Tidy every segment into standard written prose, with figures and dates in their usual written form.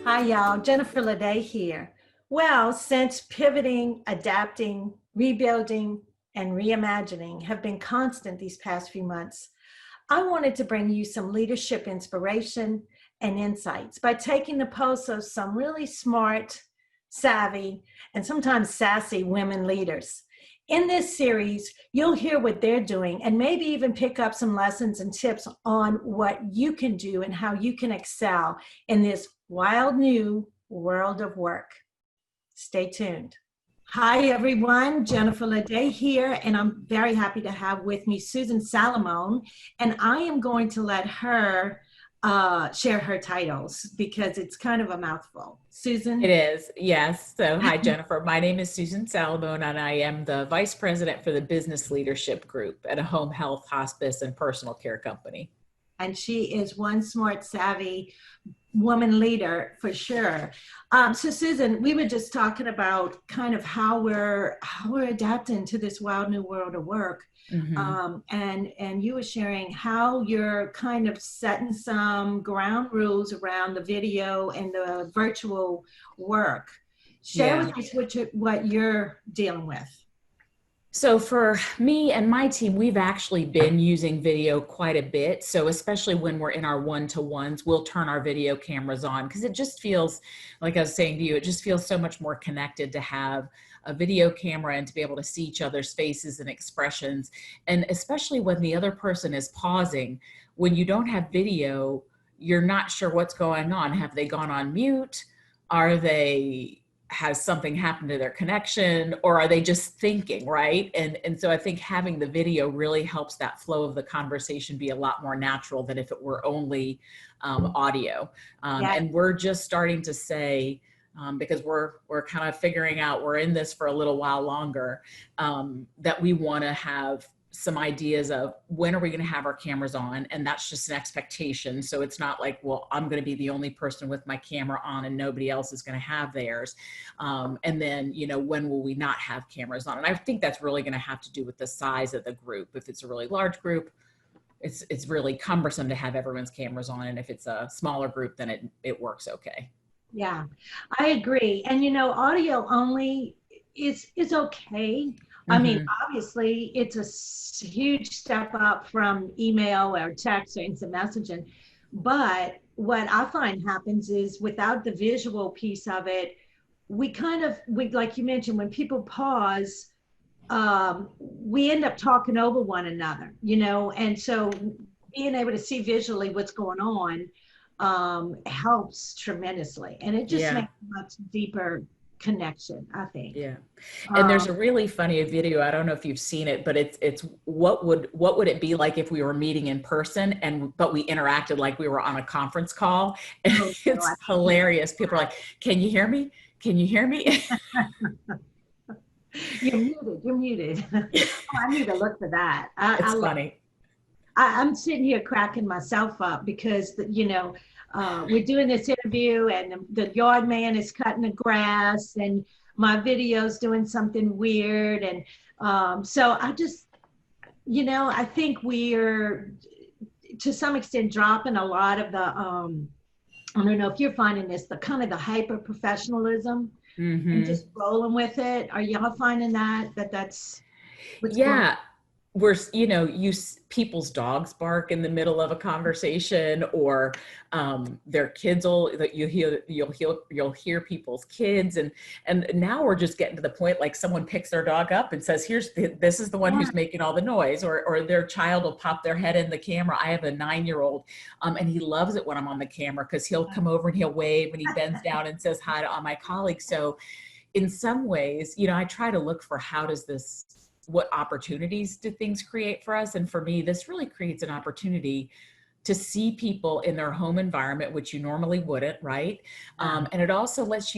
Hi, y'all. Jennifer Ledet here. Well, since pivoting, adapting, rebuilding, and reimagining have been constant these past few months, I wanted to bring you some leadership inspiration and insights by taking the pulse of some really smart, savvy, and sometimes sassy women leaders. In this series, you'll hear what they're doing and maybe even pick up some lessons and tips on what you can do and how you can excel in this wild new world of work. Stay tuned. Hi, everyone. Jennifer Ledet here, and I'm very happy to have with me Susan Salamone, and I am going to let her share her titles because it's kind of a mouthful. Susan? It is, yes. So hi, Jennifer. My name is Susan Salamone, and I am the Vice President for the Business Leadership Group at a home health, hospice, and personal care company. And she is one smart, savvy woman leader for sure. So Susan, we were just talking about kind of how we're adapting to this wild new world of work. Mm-hmm. And you were sharing how you're kind of setting some ground rules around the video and the virtual work. Share with us what you're dealing with. So for me and my team, we've actually been using video quite a bit. So especially when we're in our one-to-ones, we'll turn our video cameras on because it just feels, like I was saying to you, it just feels so much more connected to have a video camera and to be able to see each other's faces and expressions. And especially when the other person is pausing, when you don't have video, you're not sure what's going on. Have they gone on mute? Has something happened to their connection, or are they just thinking, right? And so I think having the video really helps that flow of the conversation be a lot more natural than if it were only audio. And we're just starting to say, because we're kind of figuring out we're in this for a little while longer, that we want to have some ideas of when are we going to have our cameras on, and that's just an expectation. So it's not like, well, I'm going to be the only person with my camera on and nobody else is going to have theirs. And then, when will we not have cameras on? And I think that's really going to have to do with the size of the group. If it's a really large group, it's really cumbersome to have everyone's cameras on. And if it's a smaller group, then it works okay. Yeah, I agree. And audio only is okay. I mean, obviously, it's a huge step up from email or text or instant messaging. But what I find happens is without the visual piece of it, we like you mentioned, when people pause, we end up talking over one another, and so being able to see visually what's going on helps tremendously. And it just makes a much deeper connection, I think. Yeah. And there's a really funny video. I don't know if you've seen it, but it's what would it be like if we were meeting in person but we interacted like we were on a conference call? And it's hilarious. People are like, can you hear me? Can you hear me? You're muted. I need to look for that. It's funny. I'm sitting here cracking myself up because we're doing this interview and the yard man is cutting the grass and my video's doing something weird. And so I just, I think we're to some extent dropping a lot of the, I don't know if you're finding this, the kind of the hype of professionalism and just rolling with it. Are y'all finding that's what's going on? People's dogs bark in the middle of a conversation, or their kids you'll hear people's kids, and now we're just getting to the point like someone picks their dog up and says, this is the one who's making all the noise, or their child will pop their head in the camera. I have a 9-year-old and he loves it when I'm on the camera because he'll come over and he'll wave and he bends down and says hi to all my colleagues. So in some ways, I try to look for what opportunities do things create for us? And for me, this really creates an opportunity to see people in their home environment, which you normally wouldn't, right? And it also lets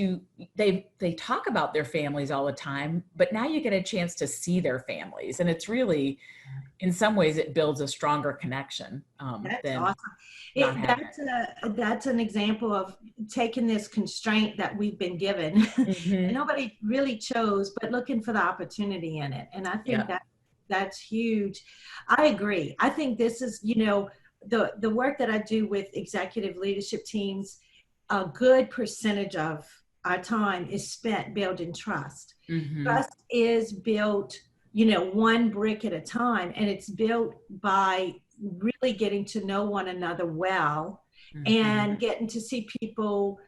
they talk about their families all the time, but now you get a chance to see their families. And it's really, in some ways, it builds a stronger connection. That's awesome. That's an example of taking this constraint that we've been given. Nobody really chose, but looking for the opportunity in it. And I think that's huge. I agree. I think this is, the work that I do with executive leadership teams a good percentage of our time is spent building trust. Trust is built, one brick at a time, and it's built by really getting to know one another well and getting to see people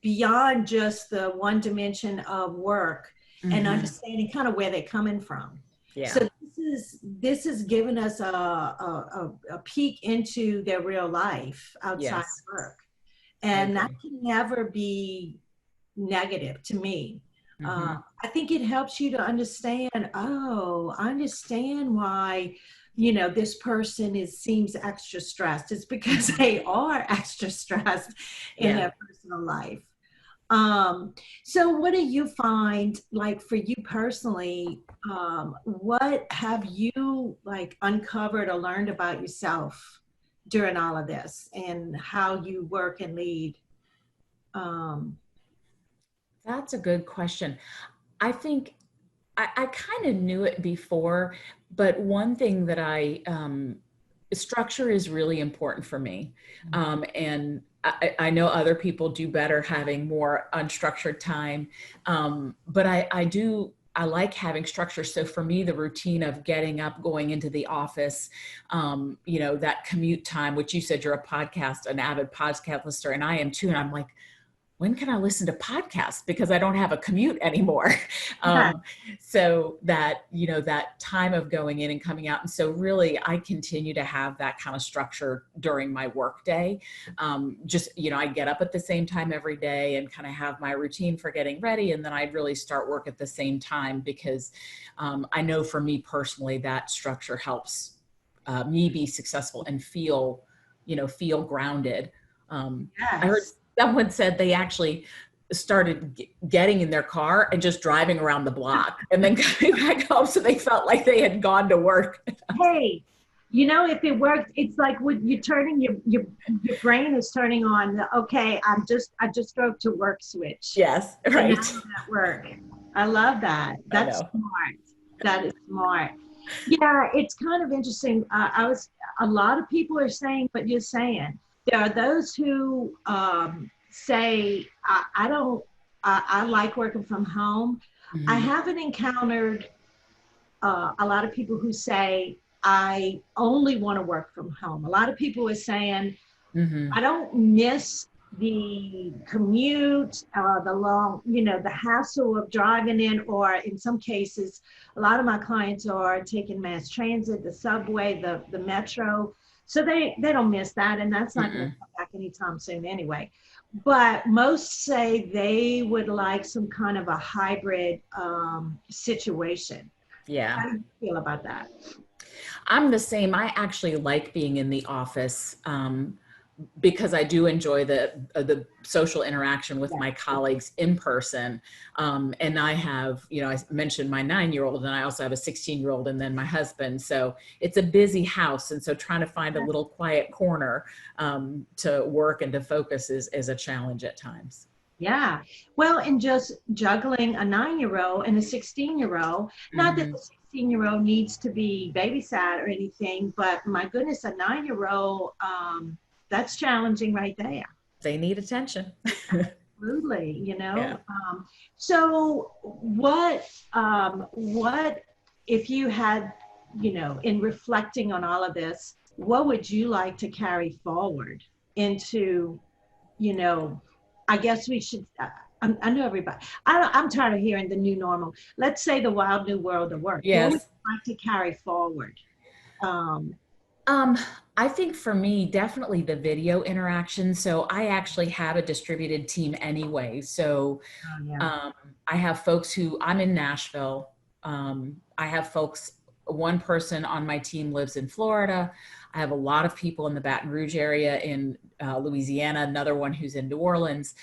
beyond just the one dimension of work and understanding kind of where they're coming from. Yeah. So this is giving us a peek into their real life outside of work. And that can never be negative to me. I think it helps you to understand, I understand why, this person seems extra stressed. It's because they are extra stressed in their personal life. So what do you find, like for you personally, what have you like uncovered or learned about yourself during all of this and how you work and lead? That's a good question. I think I kind of knew it before, but one thing that structure is really important for me. And I know other people do better having more unstructured time. But I like having structure. So for me, the routine of getting up, going into the office, that commute time, which you said you're an avid podcast listener, and I am too. And I'm like, when can I listen to podcasts? Because I don't have a commute anymore. So that, that time of going in and coming out. And so really I continue to have that kind of structure during my work day. I get up at the same time every day and kind of have my routine for getting ready. And then I really start work at the same time because I know for me personally, that structure helps me be successful and feel grounded. I heard someone said they actually started getting in their car and just driving around the block and then coming back home so they felt like they had gone to work. Hey, if it works, it's like when you're turning your brain is turning on the, okay, I just drove to work switch. Yes, right. And now I'm at work. I love that. That's smart. That is smart. Yeah, it's kind of interesting. A lot of people are saying what you're saying. There are those who say, I like working from home. I haven't encountered a lot of people who say, I only want to work from home. A lot of people are saying, I don't miss the commute, the long, the hassle of driving in, or in some cases, a lot of my clients are taking mass transit, the subway, the metro. So they don't miss that, and that's not going to come back anytime soon anyway. But most say they would like some kind of a hybrid situation. Yeah. How do you feel about that? I'm the same. I actually like being in the office because I do enjoy the social interaction with my colleagues in person. And I have, I mentioned my 9-year-old, and I also have a 16-year-old, and then my husband. So it's a busy house. And so trying to find a little quiet corner to work and to focus is a challenge at times. Yeah. Well, and just juggling a 9-year-old and a 16-year-old, not that the 16-year-old needs to be babysat or anything, but my goodness, a 9-year-old, that's challenging right there. They need attention. Absolutely, Yeah. So what if you had, in reflecting on all of this, what would you like to carry forward into, I guess we should, I know everybody, I'm tired of hearing the new normal. Let's say the wild new world of work. Yes. What would you like to carry forward? I think for me, definitely the video interaction. So I actually have a distributed team anyway. So I have folks I'm in Nashville. I have folks, one person on my team lives in Florida. I have a lot of people in the Baton Rouge area in Louisiana, another one who's in New Orleans.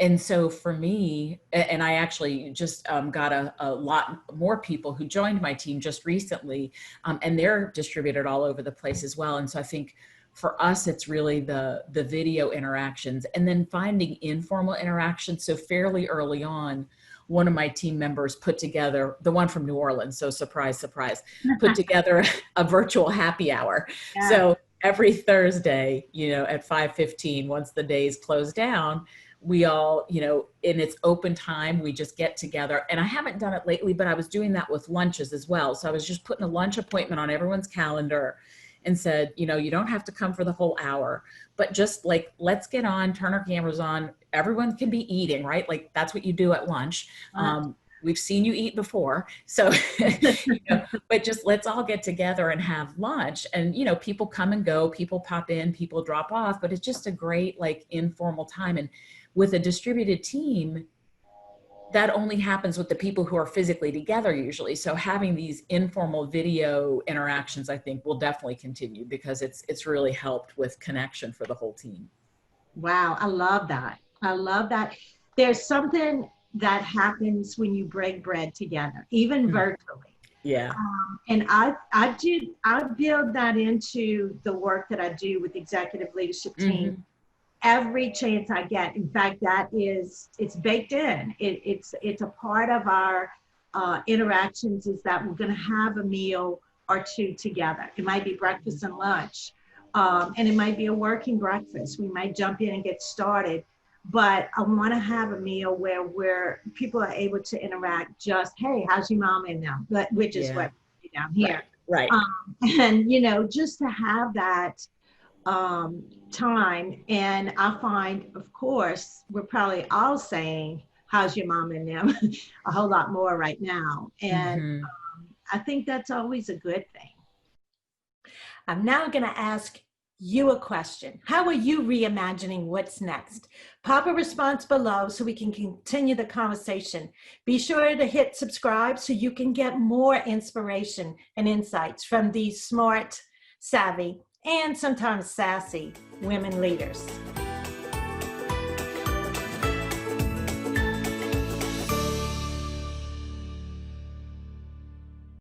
And so for me, and I actually just got a lot more people who joined my team just recently, and they're distributed all over the place as well. And so I think for us, it's really the video interactions and then finding informal interactions. So fairly early on, one of my team members put together, the one from New Orleans, so surprise, surprise, put together a virtual happy hour. Yeah. So every Thursday, at 5:15, once the day's closed down, we all, in its open time, we just get together. And I haven't done it lately, but I was doing that with lunches as well. So I was just putting a lunch appointment on everyone's calendar and said, you don't have to come for the whole hour, but just like, let's get on, turn our cameras on. Everyone can be eating, right? Like that's what you do at lunch. We've seen you eat before. So, but just let's all get together and have lunch. And, people come and go, people pop in, people drop off, but it's just a great, like, informal time. And with a distributed team, that only happens with the people who are physically together usually. So having these informal video interactions, I think will definitely continue because it's really helped with connection for the whole team. Wow, I love that. I love that. There's something that happens when you break bread together, even virtually. Yeah. And I build that into the work that I do with executive leadership team every chance I get. In fact, it's baked in. It's a part of our interactions is that we're going to have a meal or two together. It might be breakfast and lunch, and it might be a working breakfast. We might jump in and get started, but I want to have a meal where people are able to interact. Just, hey, how's your mom in now? Which is what we do down here, right? And just to have that time. And I find, of course, we're probably all saying, how's your mom and them a whole lot more right now. And I think that's always a good thing. I'm now going to ask you a question. How are you reimagining what's next? Pop a response below so we can continue the conversation. Be sure to hit subscribe so you can get more inspiration and insights from these smart, savvy, and sometimes sassy women leaders.